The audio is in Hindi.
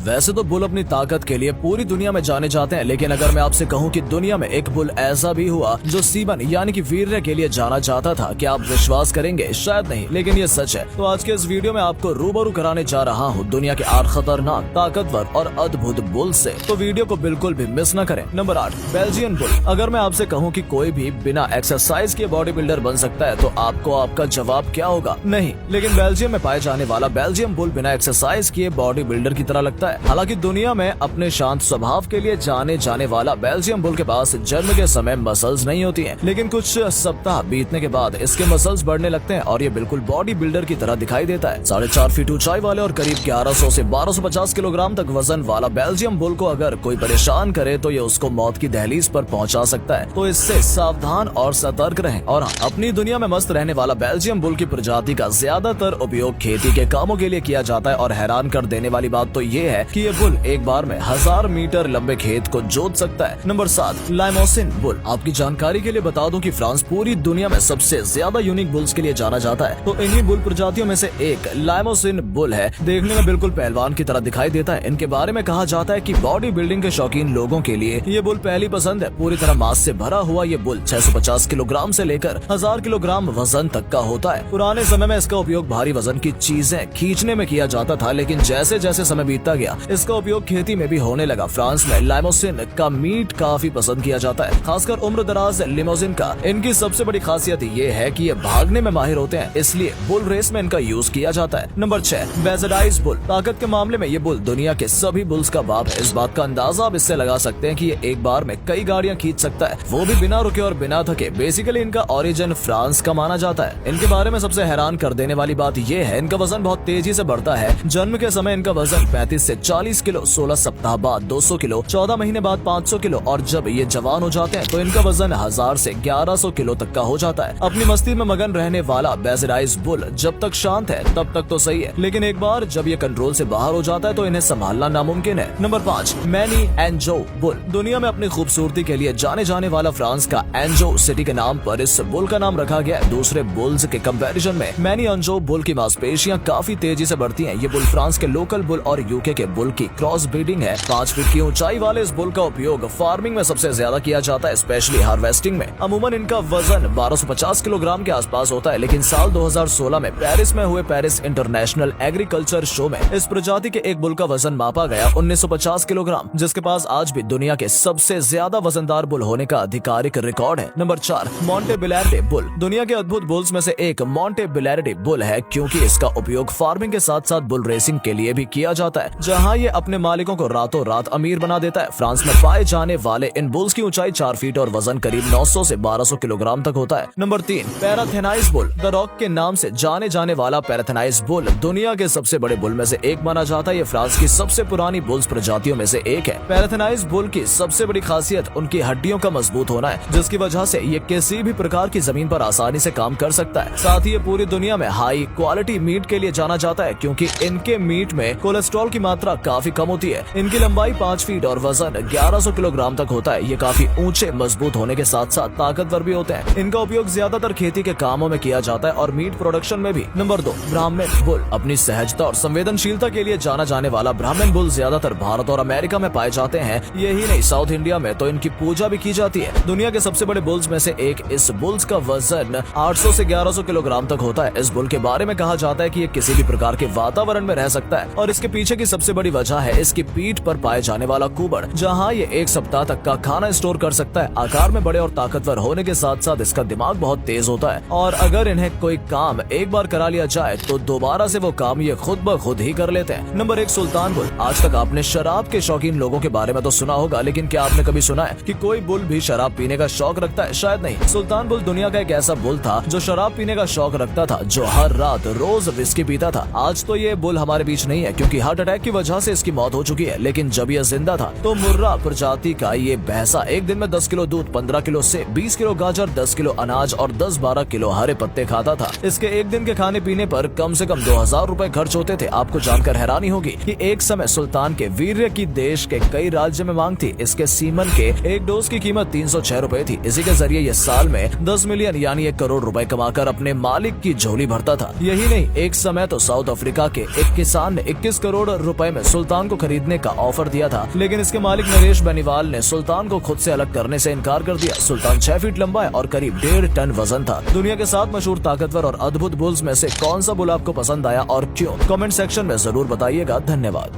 वैसे तो बुल अपनी ताकत के लिए पूरी दुनिया में जाने जाते हैं, लेकिन अगर मैं आपसे कहूं कि दुनिया में एक बुल ऐसा भी हुआ जो सीमन यानी कि वीर्य के लिए जाना जाता था, क्या आप विश्वास करेंगे? शायद नहीं, लेकिन ये सच है। तो आज के इस वीडियो में आपको रूबरू कराने जा रहा हूँ दुनिया के 8 खतरनाक, ताकतवर और अद्भुत बुल से, तो वीडियो को बिल्कुल भी मिस न करें। Number 8, Belgian bull. अगर मैं आपसे कहूँ कि कोई भी बिना एक्सरसाइज के बॉडी बिल्डर बन सकता है, तो आपको आपका जवाब क्या होगा? नहीं, लेकिन बेल्जियम में पाए जाने वाला बेल्जियम बुल बिना एक्सरसाइज किए बॉडी बिल्डर की तरह लगता है। हालांकि दुनिया में अपने शांत स्वभाव के लिए जाने जाने वाला बेल्जियम बुल के पास जन्म के समय मसल्स नहीं होती हैं, लेकिन कुछ सप्ताह बीतने के बाद इसके मसल्स बढ़ने लगते हैं और ये बिल्कुल बॉडी बिल्डर की तरह दिखाई देता है। 4.5 फीट ऊंचाई वाले और करीब 1100 से 1250 किलोग्राम तक वजन वाला बेल्जियम बुल को अगर कोई परेशान करे तो ये उसको मौत की दहलीज पर पहुंचा सकता है। तो इससे सावधान और सतर्क रहें। और अपनी दुनिया में मस्त रहने वाला बेल्जियम बुल की प्रजाति का ज्यादातर उपयोग खेती के कामों के लिए किया जाता है। और हैरान कर देने वाली बात तो ये है कि ये बुल एक बार में 1000 मीटर लंबे खेत को जोत सकता है। Number 7, Limousin bull. आपकी जानकारी के लिए बता दूं कि फ्रांस पूरी दुनिया में सबसे ज्यादा यूनिक बुल्स के लिए जाना जाता है। तो इन्हीं बुल प्रजातियों में से एक लाइमोसिन बुल है। देखने में बिल्कुल पहलवान की तरह दिखाई देता है। इनके बारे में कहा जाता है कि बॉडी बिल्डिंग के शौकीन लोगों के लिए ये बुल पहली पसंद है। पूरी तरह मांस से भरा हुआ ये बुल 650 किलोग्राम से लेकर 1000 किलोग्राम वजन तक का होता है। पुराने समय में इसका उपयोग भारी वजन की चीजें खींचने में किया जाता था, लेकिन जैसे जैसे समय बीतता गया इसका उपयोग खेती में भी होने लगा। फ्रांस में लाइमोसिन का मीट काफी पसंद किया जाता है, खासकर उम्र दराज लिमोजिन का। इनकी सबसे बड़ी खासियत ये है कि ये भागने में माहिर होते हैं, इसलिए बुल रेस में इनका यूज किया जाता है। Number 6, Bazadaise bull. ताकत के मामले में ये बुल दुनिया के सभी बुल्स का बाप है। इस बात का अंदाजा आप इससे लगा सकते हैं कि ये एक बार में कई गाड़ियां खींच सकता है, वो भी बिना रुके और बिना थके। बेसिकली इनका ओरिजिन फ्रांस का माना जाता है। इनके बारे में सबसे हैरान कर देने वाली बात ये है, इनका वजन बहुत तेजी से बढ़ता है। जन्म के समय इनका वजन 35 से 40 किलो, 16 सप्ताह बाद 200 किलो, 14 महीने बाद 500 किलो और जब ये जवान हो जाते हैं तो इनका वजन 1000 से 1100 किलो तक का हो जाता है। अपनी मस्ती में मगन रहने वाला बेजाडाइज बुल जब तक शांत है तब तक तो सही है, लेकिन एक बार जब ये कंट्रोल से बाहर हो जाता है तो इन्हें संभालना नामुमकिन है। Number 5, many Enzo bull. दुनिया में अपनी खूबसूरती के लिए जाने जाने वाला फ्रांस का एंजो सिटी के नाम पर इस बुल का नाम रखा गया है। दूसरे बुल्स के कंपैरिजन में मैनी एंजो बुल की मांसपेशियां काफी तेजी से बढ़ती हैं। ये बुल फ्रांस के लोकल बुल और यूके के बुल की क्रॉस ब्रीडिंग है। 5 फीट की ऊंचाई वाले इस बुल का उपयोग फार्मिंग में सबसे ज्यादा किया जाता है, स्पेशली हार्वेस्टिंग में। अमूमन इनका वजन 1250 किलोग्राम के आसपास होता है, लेकिन साल 2016 में पेरिस में हुए पेरिस इंटरनेशनल एग्रीकल्चर शो में इस प्रजाति के एक बुल का वजन मापा गया 1950 किलोग्राम, जिसके पास आज भी दुनिया के सबसे ज्यादा वजनदार बुल होने का आधिकारिक रिकॉर्ड है। Number 4, Montbeliarde bull. दुनिया के अद्भुत बुल्स में से एक मोंटे बिलेर्डे बुल है, क्योंकि इसका उपयोग फार्मिंग के साथ साथ बुल रेसिंग के लिए भी किया जाता है, जहां ये अपने मालिकों को रातों रात अमीर बना देता है। फ्रांस में पाए जाने वाले इन बुल्स की ऊंचाई 4 फीट और वजन करीब 900 से 1200 किलोग्राम तक होता है। Number 3, Parthenaise bull. The Rock के नाम से जाने जाने वाला पैराथेनाइज बुल दुनिया के सबसे बड़े बुल में से एक माना जाता है। ये फ्रांस की सबसे पुरानी बुल्स प्रजातियों में से एक है। पैराथेनाइज बुल की सबसे बड़ी खासियत उनकी हड्डियों का मजबूत होना है, जिसकी वजह से ये किसी भी प्रकार की जमीन पर आसानी से काम कर सकता है। साथ ही ये पूरी दुनिया में हाई क्वालिटी मीट के लिए जाना जाता है, क्योंकि इनके मीट में कोलेस्ट्रॉल की मात्रा काफी कम होती है। इनकी लंबाई 5 फीट और वजन 1100 किलोग्राम तक होता है। ये काफी ऊंचे मजबूत होने के साथ साथ ताकतवर भी होते हैं। इनका उपयोग ज्यादातर खेती के कामों में किया जाता है और मीट प्रोडक्शन में भी। नंबर 2, ब्राह्मण बुल। अपनी सहजता और संवेदनशीलता के लिए जाना जाने वाला ब्राह्मण बुल ज्यादातर भारत और अमेरिका में पाए जाते हैं। यही नहीं, साउथ इंडिया में तो इनकी पूजा भी की जाती है। दुनिया के सबसे बड़े बुल्स में से एक इस बुल्स का वजन 800 से 1100 किलोग्राम तक होता है। इस बुल के बारे में कहा जाता है कि ये किसी भी प्रकार के वातावरण में रह सकता है, और इसके पीछे की सबसे बड़ी वजह है इसकी पीठ पर पाए जाने वाला कुबड़, जहां ये 1 सप्ताह तक का खाना स्टोर कर सकता है। आकार में बड़े और ताकतवर होने के साथ साथ इसका दिमाग बहुत तेज होता है, और अगर इन्हें कोई काम एक बार करा लिया जाए तो दोबारा से वो काम ये खुद ब खुद ही कर लेते हैं। नंबर 1, सुल्तान बुल। आज तक आपने शराब के शौकीन लोगों के बारे में तो सुना होगा, लेकिन क्या आपने कभी सुना है कि कोई बुल भी शराब पीने का शौक रखता है? शायद नहीं। सुल्तान बुल दुनिया का एक ऐसा बुल था जो शराब पीने का शौक रखता था, जो हर रात रोज विस्की पीता था। आज तो ये बुल हमारे बीच नहीं है, क्योंकि हार्ट अटैक की वजह से इसकी मौत हो चुकी है, लेकिन जब ये जिंदा था तो मुर्रा प्रजाति का ये भैंसा एक दिन में 10 किलो दूध, 15 किलो सेब, 20 किलो गाजर, 10 किलो अनाज और 10-12 किलो हरे पत्ते खाता था। इसके एक दिन के खाने पीने पर कम से कम 2000 रुपए खर्च होते थे। आपको जानकर हैरानी होगी कि एक समय सुल्तान के वीर्य की देश के कई राज्य में मांग थी। इसके सीमन के एक डोज की कीमत 306 रुपए थी। इसी के जरिए ये साल में 10 मिलियन यानी 1 करोड़ रुपए कमाकर अपने मालिक की झोली भरता था। यही नहीं, एक समय तो साउथ अफ्रीका के एक किसान ने 21 करोड़ रुपए में सुल्तान को खरीदने का ऑफर दिया था, लेकिन इसके मालिक नरेश बेनीवाल ने सुल्तान को खुद से अलग करने से इनकार कर दिया। सुल्तान 6 फीट लंबा है और करीब 1.5 टन वजन था। दुनिया के 7 मशहूर ताकतवर और अद्भुत बुल्स में से कौन सा बुल आपको पसंद आया और क्यों? कमेंट सेक्शन में जरूर बताइएगा। धन्यवाद।